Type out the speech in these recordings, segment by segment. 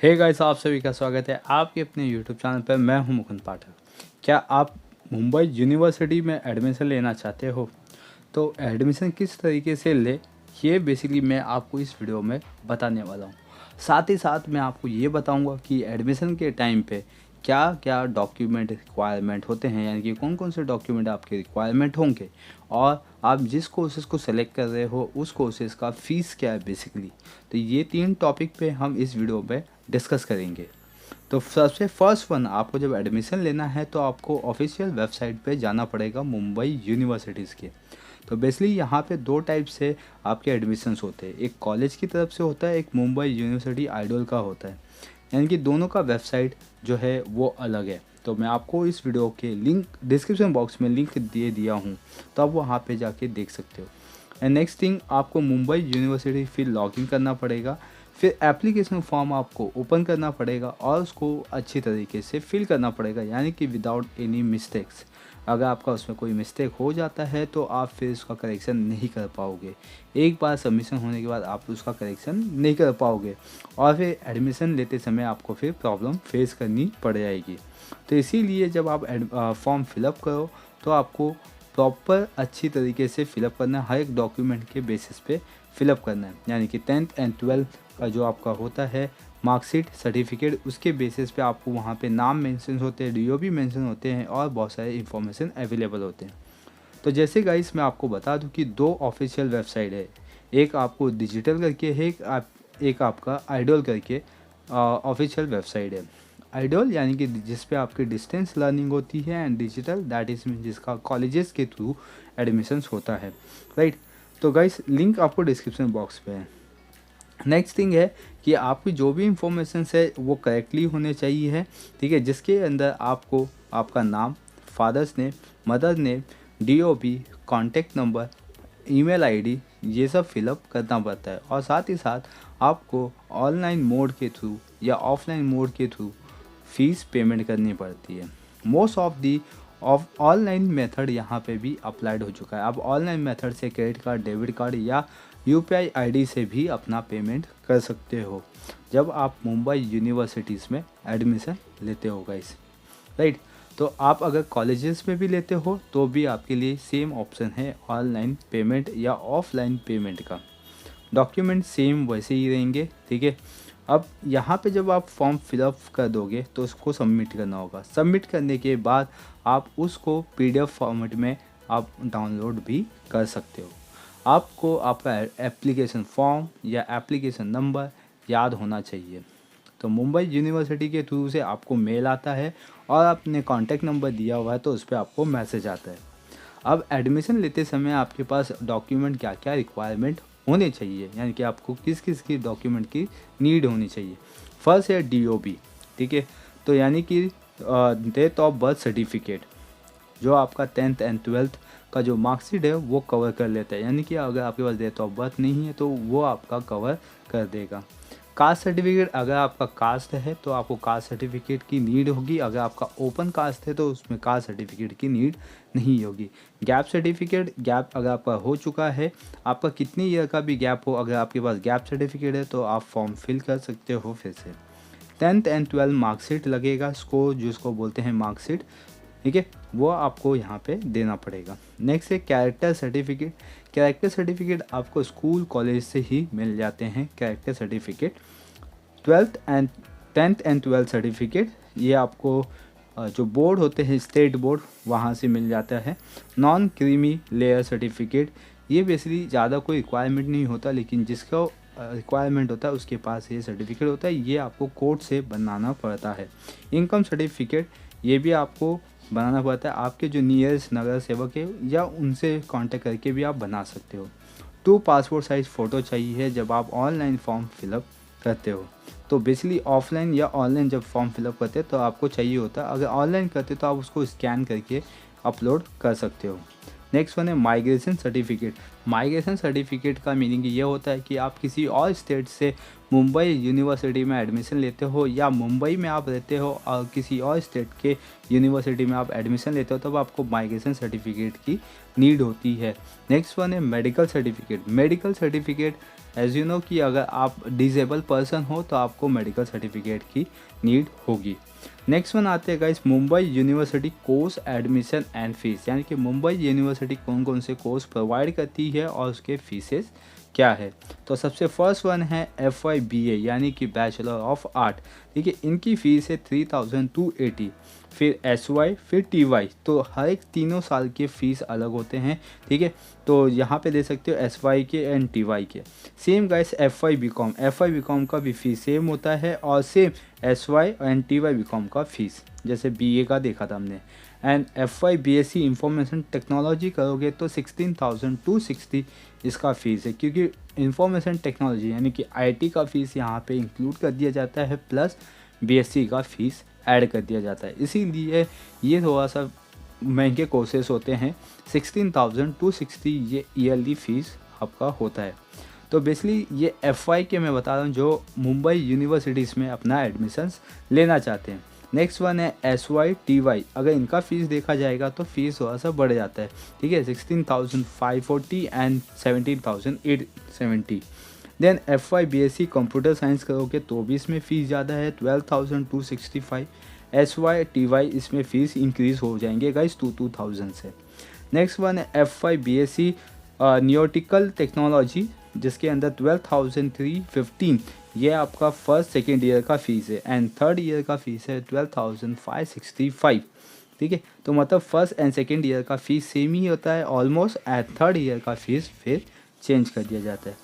Hey guys, आप सभी का स्वागत है आपके अपने यूट्यूब चैनल पर। मैं हूं मुकुंद पाठक। क्या आप मुंबई यूनिवर्सिटी में एडमिशन लेना चाहते हो? तो एडमिशन किस तरीके से ले, ये बेसिकली मैं आपको इस वीडियो में बताने वाला हूँ। साथ ही साथ मैं आपको ये बताऊँगा कि एडमिशन के टाइम पे क्या क्या डॉक्यूमेंट रिक्वायरमेंट होते हैं, यानी कि कौन कौन से डॉक्यूमेंट आपके रिक्वायरमेंट होंगे, और आप जिस कोर्सेज को सेलेक्ट कर रहे हो उस कोर्सेज का फ़ीस क्या है बेसिकली। तो ये 3 टॉपिक पे हम इस वीडियो में डिस्कस करेंगे। तो सबसे फर्स्ट वन, आपको जब एडमिशन लेना है तो आपको ऑफिशियल वेबसाइट पे जाना पड़ेगा मुंबई यूनिवर्सिटीज़ के। तो बेसिकली यहाँ पे दो टाइप से आपके एडमिशन्स होते हैं, एक कॉलेज की तरफ से होता है, एक मुंबई यूनिवर्सिटी आइडल का होता है। यानी कि दोनों का वेबसाइट जो है वो अलग है। तो मैं आपको इस वीडियो के लिंक डिस्क्रिप्शन बॉक्स में लिंक दे दिया हूँ, तो आप वहाँ पे जाके देख सकते हो। एंड नेक्स्ट थिंग, आपको मुंबई यूनिवर्सिटी फिर लॉगिन करना पड़ेगा, फिर एप्लीकेशन फॉर्म आपको ओपन करना पड़ेगा और उसको अच्छी तरीके से फिल करना पड़ेगा, यानी कि विदाउट एनी मिस्टेक्स। अगर आपका उसमें कोई मिस्टेक हो जाता है तो आप फिर उसका करेक्शन नहीं कर पाओगे। एक बार सबमिशन होने के बाद आप उसका करेक्शन नहीं कर पाओगे और फिर एडमिशन लेते समय आपको फिर प्रॉब्लम फेस करनी पड़ जाएगी। तो इसीलिए जब आप फॉर्म फिलअप करो तो आपको प्रॉपर अच्छी तरीके से फिलअप करना है, हर एक डॉक्यूमेंट के बेसिस पे फिलअप करना है। यानी कि 10th एंड 12th का जो आपका होता है मार्कशीट सर्टिफिकेट, उसके बेसिस पे आपको वहाँ पे नाम मेंशन होते हैं, डीओ भी मेंशन होते हैं और बहुत सारे इन्फॉर्मेशन अवेलेबल होते हैं। तो जैसे गाइस मैं आपको बता दूं कि दो ऑफिशियल वेबसाइट है, एक आपको डिजिटल करके है, एक आपका आइडल करके ऑफिशियल वेबसाइट है। आइडल यानी कि जिस पे आपकी डिस्टेंस लर्निंग होती है, and digital that is mean जिसका कॉलेजेस के थ्रू एडमिशन्स होता है, राइट। तो गाइस लिंक आपको डिस्क्रिप्शन बॉक्स पे है। नेक्स्ट थिंग है कि आपकी जो भी इंफॉर्मेशन है वो करेक्टली होने चाहिए है, ठीक है, जिसके अंदर आपको आपका नाम, father's name, mother name, DOP, contact number, email ID, ये सब फिलअप करना पड़ता है। और साथ ही साथ आपको ऑनलाइन मोड के थ्रू या ऑफलाइन मोड के थ्रू फीस पेमेंट करनी पड़ती है। Most of the of online method यहाँ पे भी अप्लाइड हो चुका है। आप ऑनलाइन मेथड से क्रेडिट कार्ड, डेबिट कार्ड या यूपीआई आईडी से भी अपना पेमेंट कर सकते हो जब आप मुंबई यूनिवर्सिटीज़ में एडमिशन लेते हो गाइस, राइट। तो आप अगर कॉलेजेस में भी लेते हो तो भी आपके लिए सेम ऑप्शन है ऑनलाइन पेमेंट या ऑफलाइन पेमेंट का। डॉक्यूमेंट सेम वैसे ही रहेंगे, ठीक है। अब यहाँ पे जब आप फॉर्म फिलअप कर दोगे तो उसको सबमिट करना होगा। सबमिट करने के बाद आप उसको पीडीएफ फॉर्मेट में आप डाउनलोड भी कर सकते हो। आपको आपका एप्लीकेशन फॉर्म या एप्लीकेशन नंबर याद होना चाहिए। तो मुंबई यूनिवर्सिटी के थ्रू से आपको मेल आता है और आपने कॉन्टैक्ट नंबर दिया हुआ है तो उस पर आपको मैसेज आता है। अब एडमिशन लेते समय आपके पास डॉक्यूमेंट क्या क्या रिक्वायरमेंट होने चाहिए, यानी कि आपको किस किस की डॉक्यूमेंट की नीड होनी चाहिए। फर्स्ट है डीओबी, ठीक है। तो यानी कि डेट ऑफ बर्थ सर्टिफिकेट, जो आपका 10th एंड 12th का जो मार्कशीट है वो कवर कर लेता है। यानी कि अगर आपके पास डेट ऑफ बर्थ नहीं है तो वो आपका कवर कर देगा। कास्ट सर्टिफिकेट, अगर आपका कास्ट है तो आपको कास्ट सर्टिफिकेट की नीड होगी, अगर आपका ओपन कास्ट है तो उसमें कास्ट सर्टिफिकेट की नीड नहीं होगी। गैप सर्टिफिकेट, गैप अगर आपका हो चुका है, आपका कितने ईयर का भी गैप हो, अगर आपके पास गैप सर्टिफिकेट है तो आप फॉर्म फिल कर सकते हो फिर से। 10th एंड 12th मार्कशीट लगेगा, इसको जिसको बोलते हैं मार्कशीट, ठीक है, वो आपको यहाँ पे देना पड़ेगा। नेक्स्ट है कैरेक्टर सर्टिफिकेट। कैरेक्टर सर्टिफिकेट आपको स्कूल कॉलेज से ही मिल जाते हैं character certificate. 12th and 10th and 12th certificate ये आपको जो बोर्ड होते हैं स्टेट बोर्ड वहाँ से मिल जाता है। नॉन क्रीमी लेयर सर्टिफिकेट, ये बेसिकली ज़्यादा कोई रिक्वायरमेंट नहीं होता, लेकिन जिसका रिक्वायरमेंट होता है उसके पास ये सर्टिफिकेट होता है, ये आपको कोर्ट से बनाना पड़ता है। इनकम सर्टिफिकेट, ये भी आपको बनाना पड़ता है, आपके जो नियरेस्ट नगर सेवक है या उनसे कांटेक्ट करके भी आप बना सकते हो। 2 पासपोर्ट साइज़ फ़ोटो चाहिए जब आप ऑनलाइन फॉर्म फिलअप करते हो। तो बेसिकली ऑफलाइन या ऑनलाइन जब फॉर्म फिलअप करते हैं तो आपको चाहिए होता है, अगर ऑनलाइन करते तो आप उसको स्कैन करके अपलोड कर सकते हो। नेक्स्ट वन है माइग्रेशन सर्टिफिकेट। माइग्रेशन सर्टिफिकेट का मीनिंग ये होता है कि आप किसी और स्टेट से मुंबई यूनिवर्सिटी में एडमिशन लेते हो, या मुंबई में आप रहते हो और किसी और स्टेट के यूनिवर्सिटी में आप एडमिशन लेते हो, तब आपको माइग्रेशन सर्टिफिकेट की नीड होती है। नेक्स्ट वन है medical certificate. Medical certificate as you know कि अगर आप डिसेबल पर्सन हो तो आपको मेडिकल सर्टिफिकेट की नीड होगी। नेक्स्ट वन आते हैं guys Mumbai university course admission and fees, यानी कि मुंबई यूनिवर्सिटी कौन कौन से कोर्स प्रोवाइड करती है और उसके फीसेस क्या है। तो सबसे फर्स्ट वन है FYBA यानी कि बैचलर ऑफ आर्ट। ठीक है, इनकी फ़ीस है 3280। फिर SY फिर TY, तो हर एक तीनों साल के फ़ीस अलग होते हैं। ठीक है, तो यहाँ पे दे सकते हो SY के एंड TY के। सेम गाइस FY BCom का भी फ़ीस सेम होता है, और same SY and TY BCom का फ़ीस जैसे BA का देखा था हमने। And FY BSc information technology करोगे तो 16,260 इसका फ़ीस है, क्योंकि इंफॉर्मेशन टेक्नोलॉजी यानी कि IT का फ़ीस यहाँ पे इंक्लूड कर दिया जाता है, प्लस BSc का फ़ीस ऐड कर दिया जाता है, इसीलिए ये थोड़ा सा महंगे कोर्सेज होते हैं। 16,260 ये ईयरली फ़ीस आपका होता है। तो बेसिकली ये FY के मैं बता रहा हूँ जो मुंबई यूनिवर्सिटीज़ में अपना एडमिशन्स लेना चाहते हैं। नेक्स्ट वन है SY TY। अगर इनका फ़ीस देखा जाएगा तो फ़ीस थोड़ा सा बढ़ जाता है। ठीक है, 16,540 and 17,870। Then FY BSc computer science करोगे तो भी इसमें फ़ीस ज़्यादा है, 12,265। SY TY इसमें फ़ीस इंक्रीज़ हो जाएंगे गाइस 2,000 से। नेक्स्ट वन है FY BSc न्यूटिकल टेक्नोलॉजी, जिसके अंदर 12,315 ये आपका फर्स्ट सेकेंड ईयर का फ़ीस है, एंड थर्ड ईयर का फ़ीस है 12,565। ठीक है, तो मतलब फर्स्ट एंड सेकेंड ईयर का फ़ीस सेम ही होता है ऑलमोस्ट, एंड थर्ड ईयर का फ़ीस फिर चेंज कर दिया जाता है।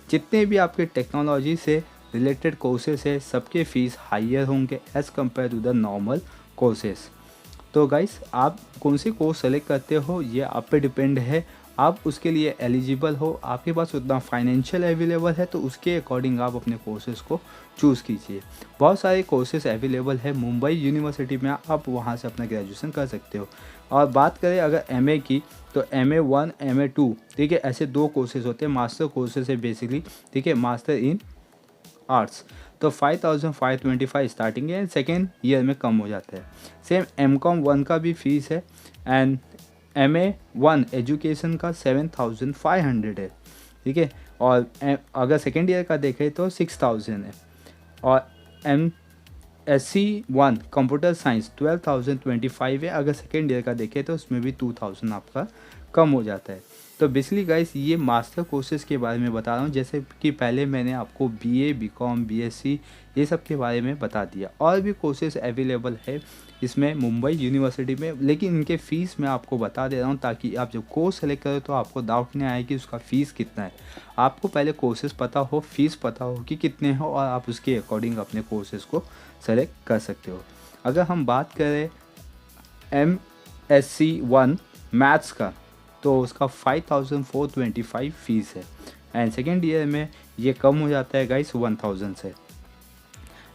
जितने भी आपके टेक्नोलॉजी से रिलेटेड कोर्सेस है सबके फ़ीस हाइयर होंगे as compare to the normal courses. तो गाइस आप कौन से कोर्स सेलेक्ट करते हो ये आप पे डिपेंड है, आप उसके लिए एलिजिबल हो, आपके पास उतना फाइनेंशियल अवेलेबल है तो उसके अकॉर्डिंग आप अपने कोर्सेज़ को चूज़ कीजिए। बहुत सारे कोर्सेज़ अवेलेबल है मुंबई यूनिवर्सिटी में, आप वहाँ से अपना ग्रेजुएशन कर सकते हो। और बात करें अगर MA की, तो MA1 MA2 ठीक है, ऐसे दो कोर्सेज़ होते हैं, मास्टर कोर्सेज़ है बेसिकली। ठीक है, मास्टर इन आर्ट्स, तो 5,525 स्टार्टिंग है, सेकेंड ईयर में कम हो जाता है। सेम MCOM 1 का भी फीस है, एंड MA1 एजुकेशन का 7,500 है। ठीक है, और अगर सेकेंड ईयर का देखें तो 6,000 है, और MSc 1 कंप्यूटर साइंस 12,025 है, अगर सेकेंड ईयर का देखें तो उसमें भी 2,000 आपका कम हो जाता है। तो बेसिकली गाइस ये मास्टर कोर्सेज़ के बारे में बता रहा हूँ, जैसे कि पहले मैंने आपको BA BCom BSc ये सब के बारे में बता दिया। और भी कोर्सेज़ अवेलेबल है इसमें मुंबई यूनिवर्सिटी में, लेकिन इनके फ़ीस मैं आपको बता दे रहा हूँ ताकि आप जब कोर्स सेलेक्ट करें तो आपको डाउट नहीं आए कि उसका फ़ीस कितना है। आपको पहले कोर्सेज़ पता हो, फ़ीस पता हो कि कितने हो, और आप उसके अकॉर्डिंग अपने कोर्सेज़ को सेलेक्ट कर सकते हो। अगर हम बात करें MSc 1 मैथ्स का, तो उसका 5,425 फ़ीस है, एंड सेकेंड ईयर में ये कम हो जाता है गाइस 1,000 से।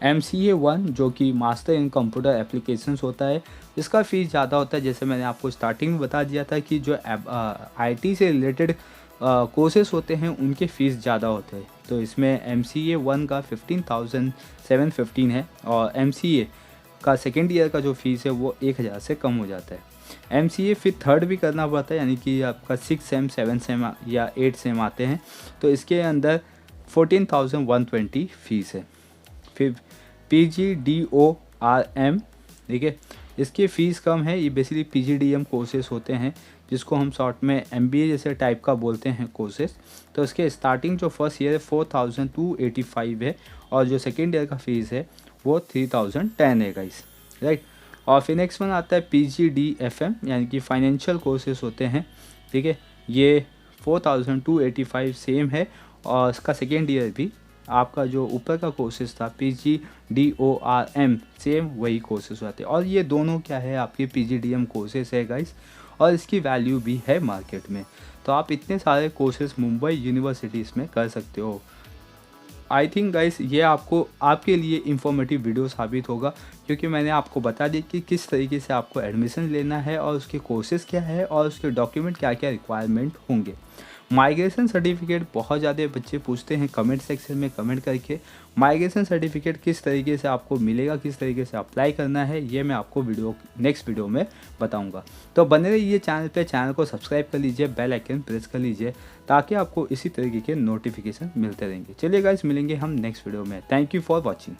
MCA 1 जो कि मास्टर इन कंप्यूटर एप्लीकेशंस होता है, इसका फ़ीस ज़्यादा होता है। जैसे मैंने आपको स्टार्टिंग में बता दिया था कि जो IT से रिलेटेड कोर्सेस होते हैं उनके फ़ीस ज़्यादा होते हैं। तो इसमें MCA 1 का 15,715 है, और MCA का सेकेंड ईयर का जो फ़ीस है वो 1,000 से कम हो जाता है। MCA फिर थर्ड भी करना पड़ता है, यानी कि आपका 6 सेम 7 सेम या 8 सेम आते हैं, तो इसके अंदर 14,120 फ़ीस है। फिर PGDORM, ठीक है, इसकी फ़ीस कम है। ये बेसिकली PGDM कोर्सेज होते हैं जिसको हम शॉर्ट में MBA जैसे टाइप का बोलते हैं कोर्सेज। तो इसके स्टार्टिंग जो फर्स्ट ईयर है 4,285 है, और जो सेकेंड ईयर का फ़ीस है वो 3,010 है गाइस, राइट। और फिर नेक्स्ट वन आता है PGDFM, यानी कि फाइनेंशियल कोर्सेज होते हैं। ठीक है, ये 4,285 सेम है, और इसका सेकेंड ईयर भी आपका जो ऊपर का कोर्सेज था PGDORM सेम वही कोर्सेज होते हैं। और ये दोनों क्या है आपके PGDM कोर्सेज है गाइस, और इसकी वैल्यू भी है मार्केट में। तो आप इतने सारे कोर्सेज मुंबई यूनिवर्सिटीज़ में कर सकते हो। आई थिंक गाइस ये आपको आपके लिए इंफॉर्मेटिव वीडियो साबित होगा, क्योंकि मैंने आपको बता दिया कि किस तरीके से आपको एडमिशन लेना है और उसके कोर्सेज़ क्या है और उसके डॉक्यूमेंट क्या क्या रिक्वायरमेंट होंगे। माइग्रेशन सर्टिफिकेट बहुत ज़्यादा बच्चे पूछते हैं कमेंट सेक्शन में कमेंट करके। माइग्रेशन सर्टिफिकेट किस तरीके से आपको मिलेगा, किस तरीके से अप्लाई करना है, ये मैं आपको नेक्स्ट वीडियो में बताऊंगा। तो बने रहिए चैनल पे, चैनल को सब्सक्राइब कर लीजिए, बेल आइकन प्रेस कर लीजिए, ताकि आपको इसी तरीके के नोटिफिकेशन मिलते रहेंगे। चलिए गाइस, मिलेंगे हम नेक्स्ट वीडियो में। Thank you for watching.